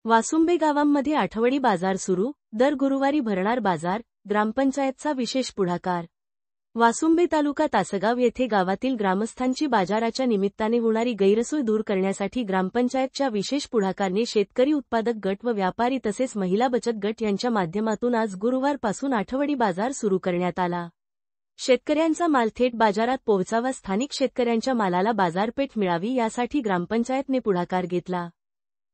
वासुंबे गावांमध्ये आठवडी बाजार सुरू, दर गुरुवारी भरणार बाजार, ग्रामपंचायतचा विशेष पुढाकार। वासुंबे तालुका तासगाव येथे गावातील ग्रामस्थांची बाजाराच्या निमित्ताने होणारी गैरसोय दूर करण्यासाठी ग्रामपंचायतच्या विशेष पुढाकाराने शेतकरी उत्पादक गट व व्यापारी तसेच महिला बचत गट यांच्या माध्यमातून आज गुरुवारपासून आठवडी बाजार सुरू करण्यात आला। शेतकऱ्यांचा माल थेट बाजारात पोहोचावा, स्थानिक शेतकऱ्यांच्या मालाला बाजारपेठ मिळावी यासाठी ग्रामपंचायतने पुढाकार घेतला।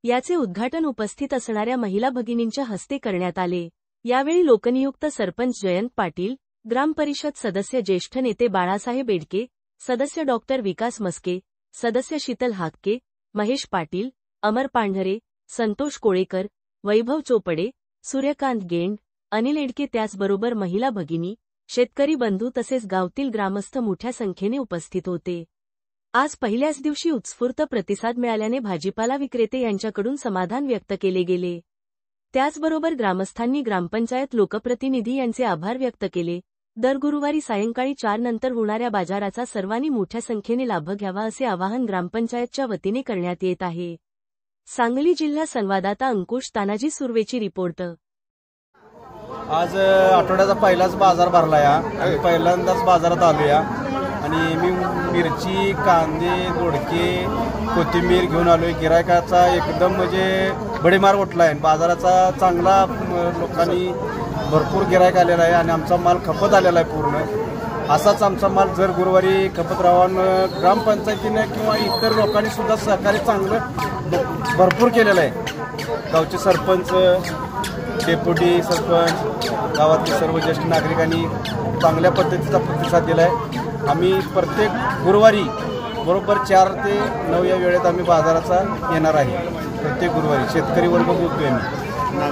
याचे उद्घाटन उपस्थित असणाऱ्या महिला भगिनींच्या हस्ते करण्यात आले। यावेळी लोकनियुक्त सरपंच जयंत पाटील, ग्रामपरिषद सदस्य ज्येष्ठ नेते बाळासाहेब एडके, सदस्य डॉक्टर विकास मस्के, सदस्य शीतल हाके, महेश पाटील, अमर पांढरे, संतोष कोळेकर, वैभव चोपडे, सूर्यकांत गेंड, अनिल एडके त्याचबरोबर महिला भगिनी, शेतकरी बंधू तसेच गावातील ग्रामस्थ मोठ्या संख्येने उपस्थित होते। आज पहिल्याच दिवशी उत्स्फूर्त प्रतिसाद मिळाल्याने भाजीपाला विक्रेते यांच्याकडून समाधान व्यक्त केले गेले। त्याचबरोबर ग्रामस्थांनी ग्रामपंचायत लोकप्रतिनिधी यांचे आभार व्यक्त केले। दर गुरुवारी सायंकाळी 4 नंतर होणाऱ्या बाजाराचा सर्वांनी मोठ्या संख्येने लाभ घ्यावा असे आवाहन ग्रामपंचायतच्या वतीने करण्यात येत आहे। सांगली जिल्हा संवाददाता अंकुश तानाजी सुर्वेची रिपोर्ट। आज आठवड्याचा पहिलाच बाजार भरला या आणि पहिल्यांदाच बाजारात आलो या आणि मी मिरची, कांदे, दोडके, कोथिंबीर घेऊन आलोय। गिरायकाचा एकदम म्हणजे बडीमार उठला आहे। बाजाराचा चांगला लोकांनी भरपूर गिरायक आलेला आहे आणि आमचा माल खपत आलेला आहे पूर्ण। असाच आमचा माल जर गुरुवारी खपत राहावा, ग्रामपंचायतीने किंवा इतर लोकांनी सुद्धा सहकार्य चांगलं भरपूर केलेलं आहे। गावचे सरपंच, डेप्युटी सरपंच, गावातील सर्व ज्येष्ठ नागरिकांनी चांगल्या पद्धतीचा प्रतिसाद दिला आहे। आम्ही प्रत्येक गुरुवारी बरोबर 4 ते 9 या वेळेत आम्ही बाजाराचा येणार आहे। प्रत्येक गुरुवारी शेतकरी वर्ग बोलतोय आम्ही।